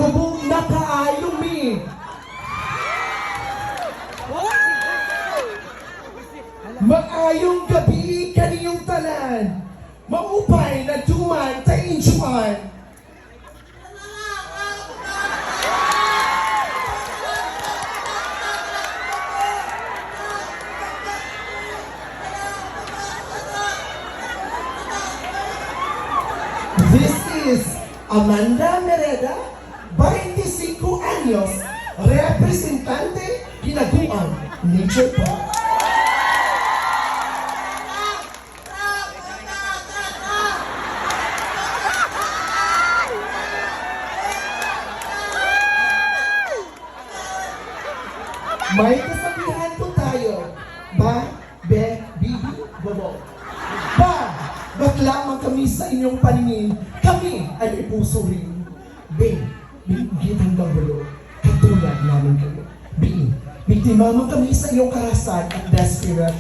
Nakubong nakaayo mi. Maayong gabi kaniyong tanan. Maupay na duman sa insyuan. This is Amanda Mereda, 25 años, representante Hinaguan, Nature Park. May kasabihan po tayo, ba, be, bibi, bobo. Ba, ba't lamang kami sa inyong paningin, kami ay may puso rin. Be, bigyan ng balo, katulad namin kayo. B, biktima mo kami sa iyong karasan at desperate.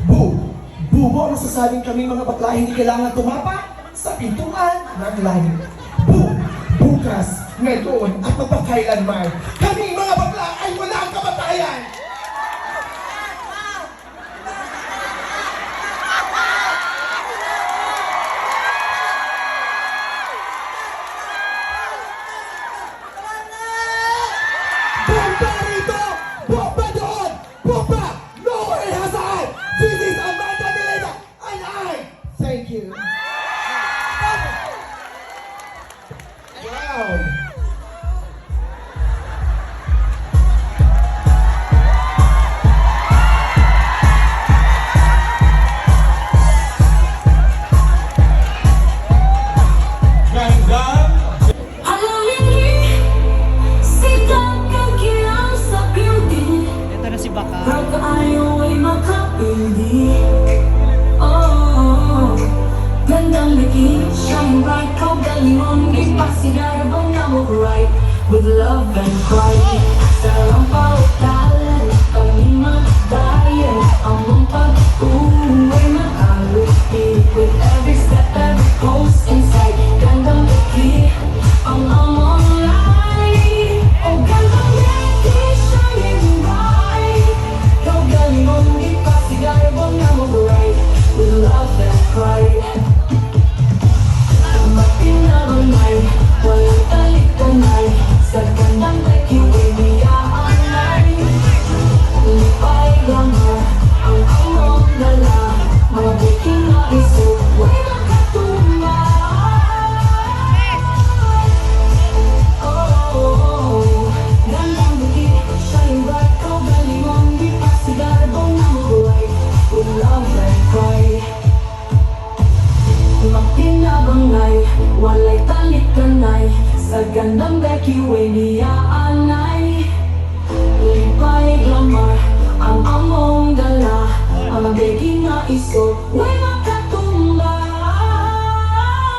Bu, bubo, masasabing kami mga bakla hindi kailangan tumapa sa pintuan ng langit. Bu, bukas, ngayon at magpakailanman, kami mga bakla ay walang kamatayan! Bomba rito! Bomba doon! Bomba! Nowhere it has I! This is Amanda Mereda and I thank you! Wow! Ito na si Baka. Pag ayaw ay makapindi. Oh, gandang lagi siyang bright. Kau galingon, ipasigar bang namog right. With love and pride. Sa lampaw talan, kami magdayan. Ang mong pag-uwi makalupit. With every step, every pose inside. Gandang lagi ang among light. Oh, gandang lagi shining bright. Kau galingon, ipasigar bang namog right. With love and pride. Mapinabangay, walang talikanay. Sa gandang nakiway niyaanay. Lipay glamour, ang among dala. Mga biking na iso, way makatumba. Oh, gandang buki, shine bright. Kau galingon, di pasigar bang namuhay. With love and pride. Mapinabangay, walay talikanay. Sa gandang dakiway niyaanay. Lipay glamour, ang among dala. Ang mabiging na iso, way makatumba.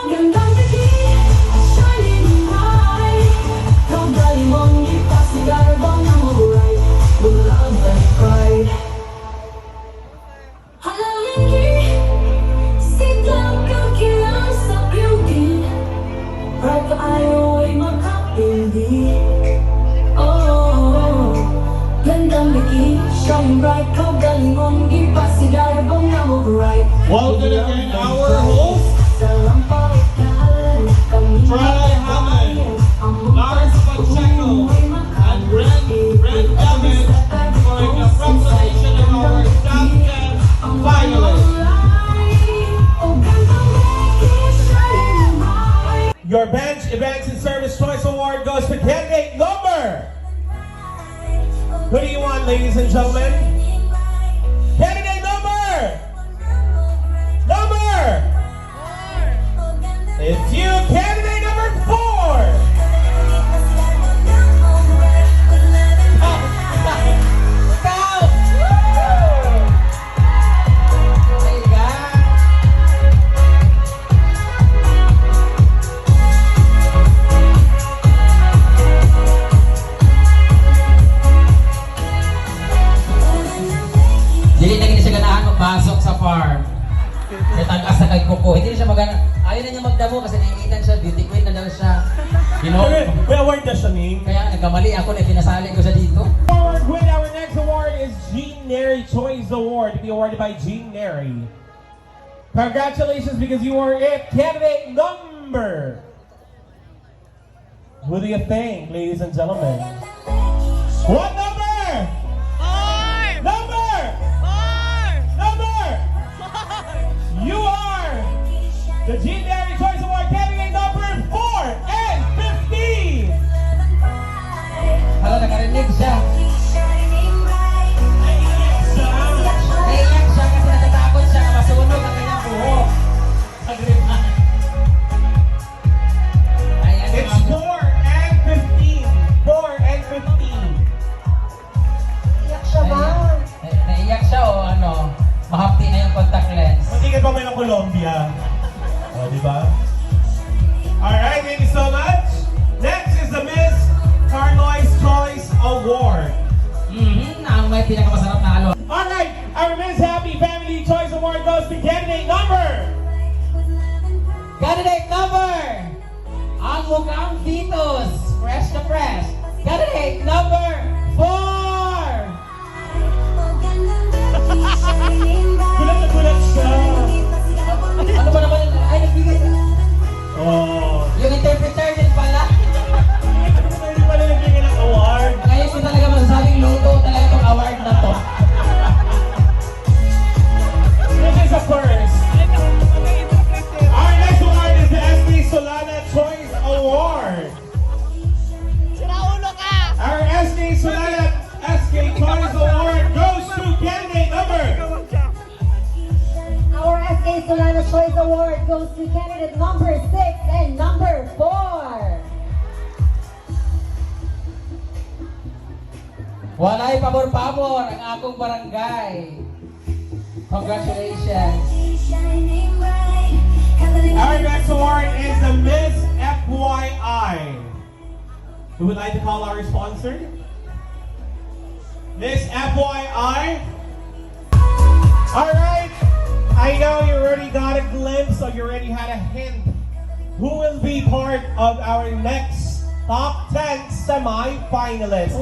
Gandang daki, shining bright. Kau galingon, ipasigar bang namuhay. With love and pride. Halaliki, siglang kakilang sa beauty. Pag ayaw ay makapindi. Oh, gandang laki, shine bright. Kau galingon, ipasigar bang namog right. Welcome again, our host, Sa lampaw talan, kami Try Hammond, Lars Pacheco, and Ren David for the proclamation of our top 10 finalists. Your Bench Events and Service Choice Award goes to candidate number. Who do you want, ladies and gentlemen? Candidate number. It's you, candidate number 4. Stop. There you go. award na siya, Ning. Kaya nagkamali ako na pinasali ko sa dito. Forward with our next award is Jean Neri Choice Award to be awarded by Jean Neri. Congratulations because you are it. Candidate number. Who do you think, ladies and gentlemen? What number? 4! Number! 4! Number! You are the Jean Neri Choice Award candidate number 4 and 15. Hala, nakarinig siya. Naiyak siya kasi natatakot siya na masunog ang kanyang buhok. Agriman. Ayan, It's 4 and 15. 4 and 15. Naiyak siya o ano, mahapdi na yung contact lens. Matigil pa may ng Colombia. O, di ba? Alright, thank you so much. Next is the Miss Carloy's Choice Award. Ang may pinakamasarap na halo. Alright, our Miss Happy Family Choice Award goes to candidate number. Candidate number! Ang mukhang Vitos. Fresh na fresh. Candidate number 4! Gulat na gulat siya. Ano ba naman? Ay, nagbigay na. Oh. Yung interpreter din pala. Hindi pala nagbigay ng award. Ngayon ko talaga masasabing luto talaga itong award na to. This is a first. Our next award is the SK Solana Choice Award. Sinaulo ka! Our SK Solana Choice Award goes to candidate number. Our SK Solana Choice Award goes to candidate number 6 and number 4. Walay pabor-pabor ang akong barangay. Congratulations. Our next award is the Miss FYI. Who would like to call our sponsor? Miss FYI. All right. I know you already got a glimpse, or you already had a hint. Who will be part of our next top 10 semi-finalists?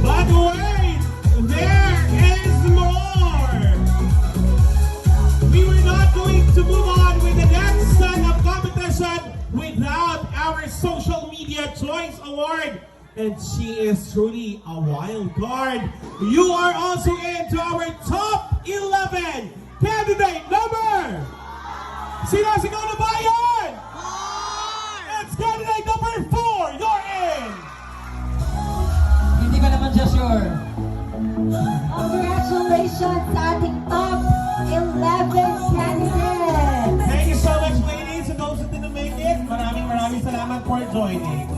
But wait, there is more. We were not going to move on with the next set of competition without our Social Media Choice Award. And she is truly a wild card. You are also into our top 11 candidate number. Sinasigaw na ba yun? It's candidate number 4. You're in. Hindi ka naman siya sure. Congratulations sa ating top 11 candidates! Thank you so much, ladies, and those who didn't make it. Maraming salamat for joining.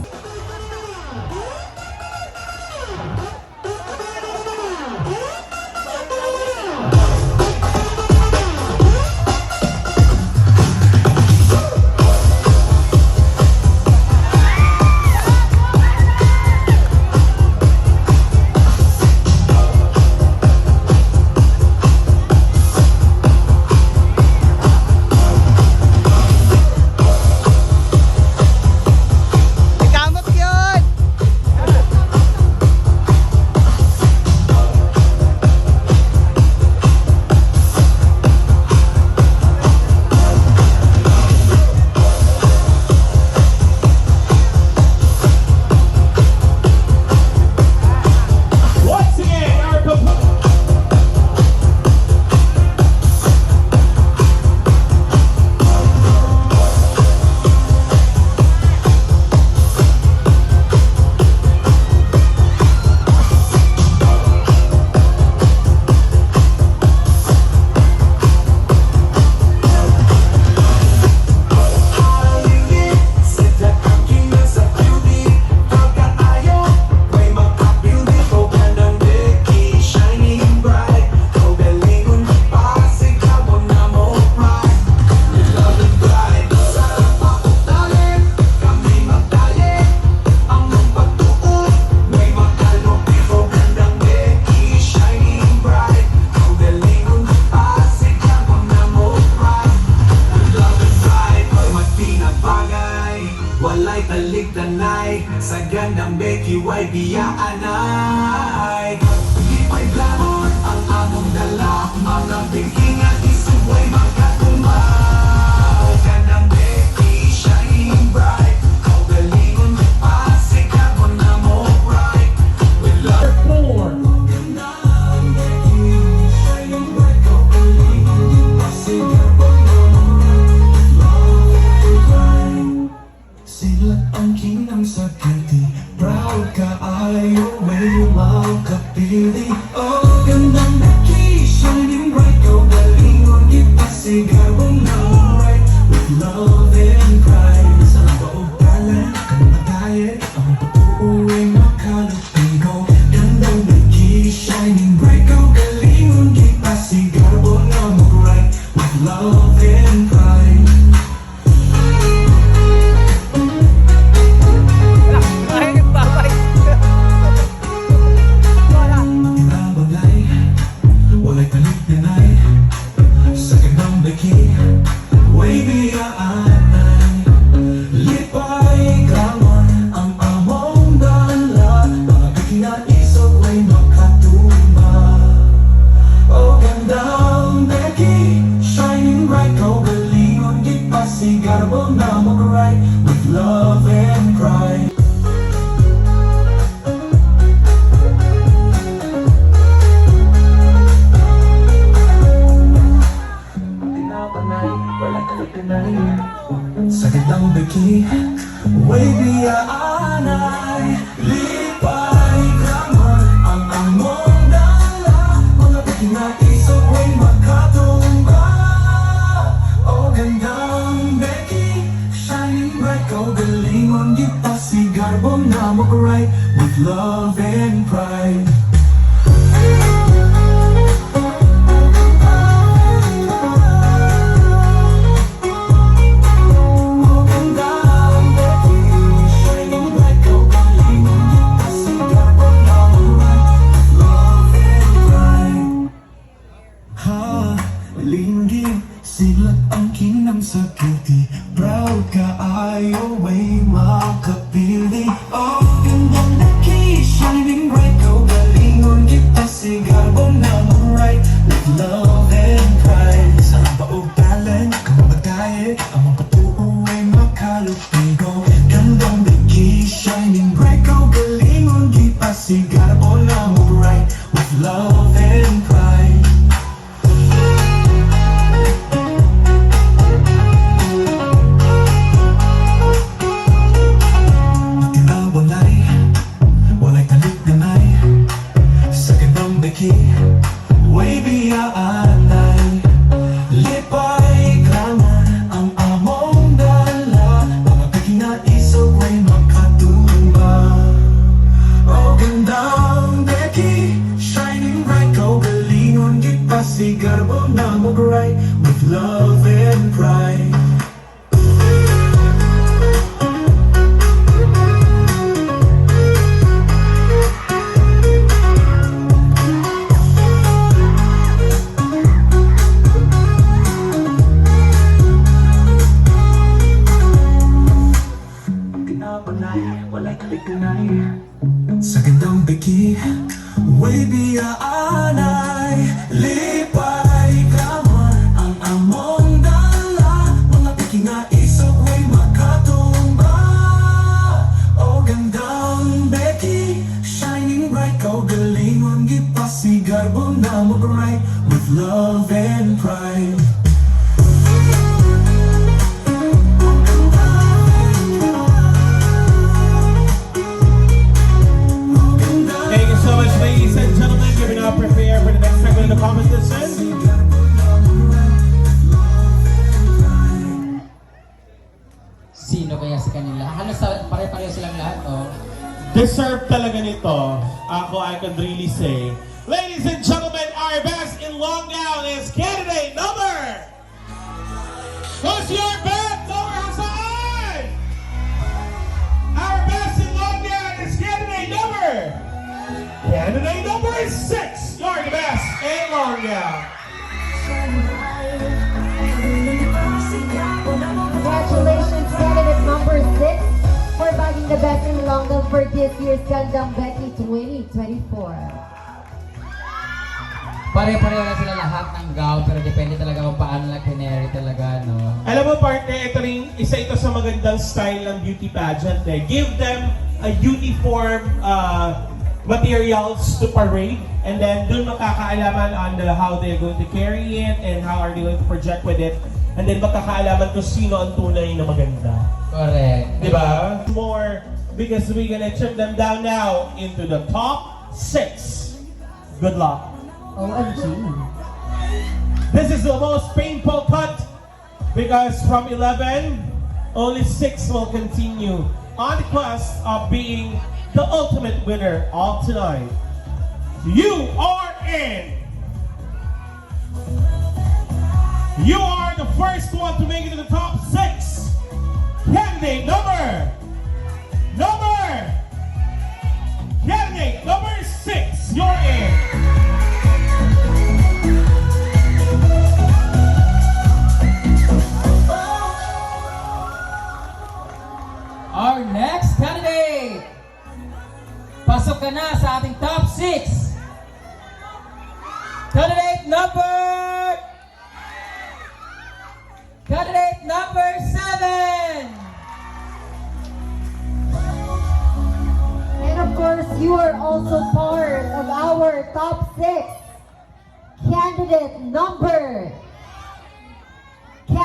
Sagan ng Becky Way biyaanay Di pa'y glamor ang among dala Mga thinking at isubway magkatumay Sagan ng Becky, shining bright Kaugalingon mo pa, sikabon na mo bright With love Four. Ganda ang Becky, shining bright Kaugalingon mo pa, sikabon na mo Love and bright Sila ang kinang sa beauty Proud ka ayaw may umaw kapili Oh, gandang Becky, shining bright Kaugalingon kita sigabong na right With love and pride Sa paugalan, kamagayat Ang pag-uwi makalupigo Gandang Becky, shining bright Kaugalingon kita sigabong na right With love and pride Ay, babay. Tinabalay, walay kalit-tinay Sa gandang Becky, way biyaan Lipay glamor, ang among dala Mga Becky na isog, way makatumba Oh, gandang Becky, shining bright Kaugalingon, gipasigarbo na mag-right With love and pride Tinapanay, walang kalikanay Sa gandang Becky, way biyaanay Lipay glamor, ang among dala Mga Becky na isog, way makatumba Oh, gandang Becky, shining bright Kaugalingon, gipasigarbo na mag-right With love and pride Sila ang kinang sa beauty Proud ka ayaw may makapili Oh, gandang Becky, shining bright Kaugalingon kita sigabong na right With love and pride Sa paugalan, kamagayat Ang mga patuoy makalupigo Gandang Becky, shining bright Kaugalingon kita sigabong na right With love and pride Walay kalit-ganay Sa gandang Becky, way biyaanay Lipay glamor, ang among dala Mga Becky na isog, way makatumba Oh, gandang Becky, shining bright Kaugalingon, gipasigarbo na mag-right With love and pride Walay kalikanay Sa gandang Becky, way biyaanay Lipay glamor, ang among dala Mga Becky na isog, way makatumba Oh, gandang Becky, shining bright Kaugalingon, gipasigarbo na mag-right With love and pride Thank you so much, ladies and gentlemen. Give it up, prepare for the next segment of the competition. Sino kaya sa kanila? Halos pare-pareho silang lahat, oh. Deserve talaga nito. Ako, I could really say. Ladies and gentlemen, our best in long gown is candidate number. Who's your best? Lower Hassan! Our best in long gown is candidate number. Candidate number 6. You're the best in long gown. Congratulations, candidate number 6 for bagging the best in rundown for this year's Gandang Becky 2024. Pare-pareho na sila lahat ng gown, pero depende talaga kung paano lang kineri talaga, no? Alam mo, partner, ito rin, isa ito sa magandang style ng beauty pageant. Eh. Give them a uniform materials to parade, and then dun makakaalaman on how they're going to carry it and how are they going to project with it. And then magkakaalaman kung sino ang tunay na maganda. Correct. Diba? More, because we're gonna trim them down now into the top 6. Good luck. OMG. This is the most painful cut because from 11, only 6 will continue on the quest of being the ultimate winner of tonight. You are in. You are the first one to make it to the top 6. Candidate number 6, you're in. Our next candidate! Pasok ka na sa ating top 6! Candidate number 7! And of course, you are also part of our top 6. Candidate number 10.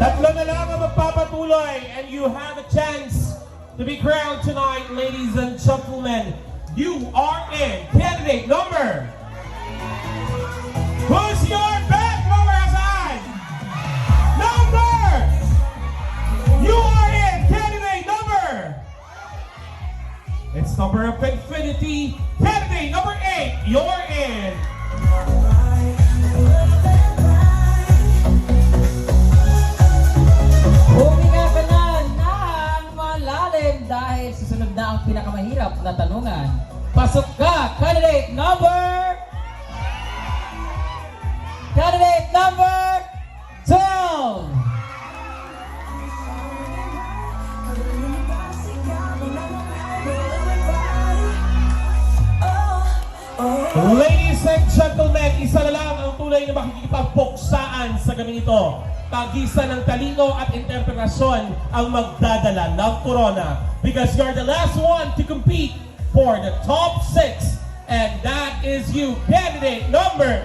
Tatlo na lang ang magpapatuloy, and you have a chance to be crowned tonight, ladies and gentlemen. You are in candidate number. Who's your best number, Hassan? Number. You are in candidate number. It's number of infinity. Candidate number 8. You're in. Huminga ka na ng malalim dahil susunod na ang pinakamahirap na tanungan. Pasok ka, candidate number 12! Ladies and gentlemen, isa na lang ang tunay na makikipagpuksaan sa gabi ito. Pagisan ng talino at interpretasyon ang magdadala ng corona. Because you're the last one to compete for the top 6. And that is you, candidate number.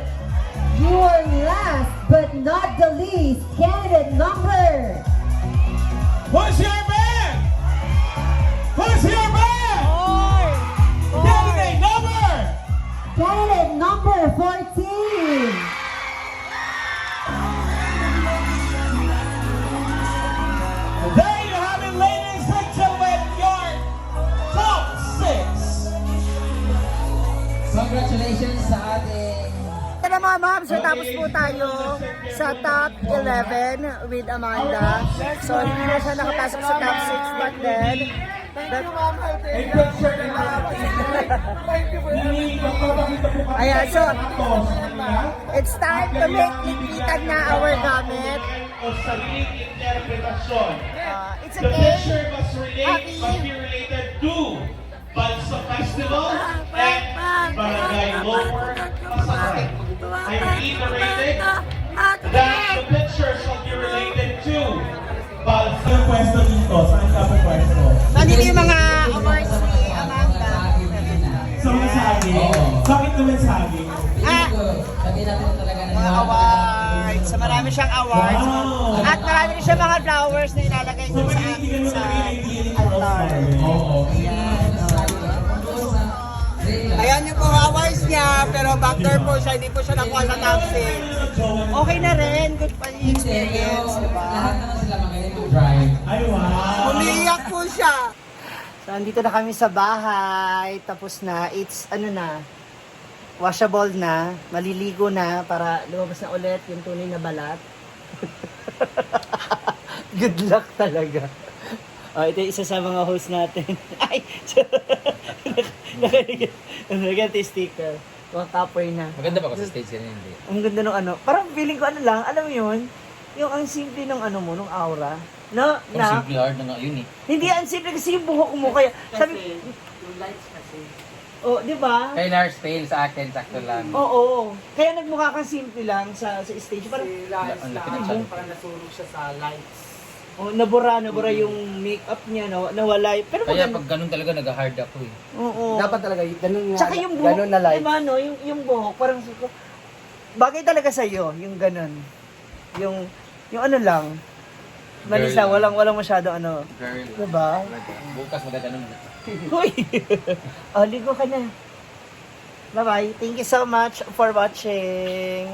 You are last but not the least. Candidate number. Who's your man? Who's your man? Candidate number. Candidate number 14. There you have it, ladies and gentlemen, your top 6. Congratulations sa ating Kaya mga ma'am, so tapos po tayo sa top 11 with Amanda. So hindi na siya nakapasok sa top 6 but then ayan, so it's time to make liklitan na our gamit. It's The okay. picture must be related to Balsa Festival and Barangay Lower Pasay. I reiterated that the picture shall be related to Balsa. Ang pwesto dito, saan ka po pwesto? Nandito yung mga awards ni Amanda. Sa mga saging? Bakit naman saging? sabihin natin talaga na Mga awards. So marami siyang awards. Wow! At marami rin siya mga flowers na ilalagay So dun may sa hindi ka sa naman altar. Oo. Ayan yung mga awards niya, pero backdoor po siya, hindi po siya nakuha sa top 6. Okay na rin, good pa yung experience, diba? Lahat naman sila magaling mag-drive. Ay, wow! Umiiyak po siya. So, andito na kami sa bahay, tapos na, it's ano na, washable na, maliligo na, para lumabas na ulit yung tunay na balat. Good luck talaga. Oh, ito yung isa sa mga host natin. Ay! Nakalagyan sticker. Mga kapoy na. Maganda ba ako sa stage yan? Hindi. Ang ganda ng ano. Parang feeling ko ano lang, alam mo yun? yung ang simple ng ano mo, ng aura. No, na, Simple hard na nga yun eh. hindi ang simple kasi yung buhok mo kaya sabi yung lights kasi. oh, di ba? Kay Lars Tail sa akin, sakto lang. Oo. Kaya nagmukha kang simple lang sa stage. Parang, Si Lance ang na laki ng shadow. parang nasunog siya sa lights. oh, nabura yung makeup niya, no? Nawala. Pero Kaya maganda. pag ganun talaga nag-hard ako eh. Oo. Dapat talaga, ganun nga. Tsaka yung buhok, Ganun na light. diba, no? Yung buhok, parang bagay talaga sa'yo, yung ganun. Yung ano lang, malis na, Girl. walang masyado ano. Girl. Diba? Bukas magaganon na. Uy! Oh, ligo ka na. Bye-bye. Thank you so much for watching.